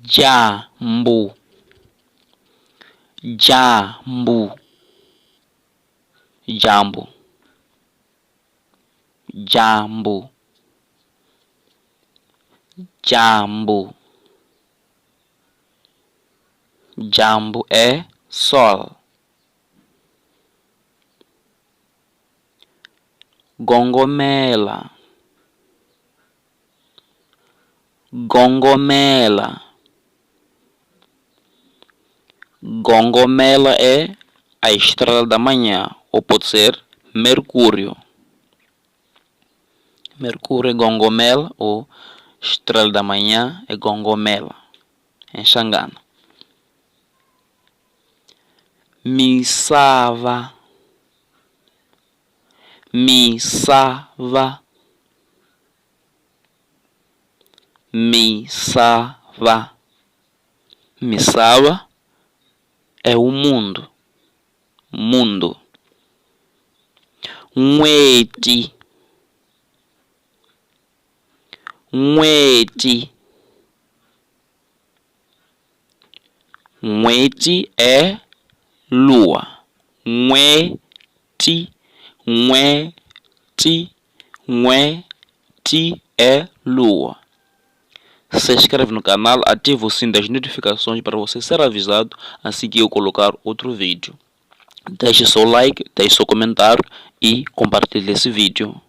Jambo, jambo, jambo, jambo, jambo. Jambo é sol. Gongomela, gongomela. Gongomela é a estrela da manhã, ou pode ser Mercúrio. Mercúrio é gongomela, ou estrela da manhã é gongomela, em Xangana. Missava, missava, missava. Missava é o mundo, mundo. Nweti, nweti. Nweti é lua. Nweti, nweti, nweti é lua. Se inscreve no canal, ativa o sino das notificações para você ser avisado assim que eu colocar outro vídeo. Deixe seu like, deixe seu comentário e compartilhe esse vídeo.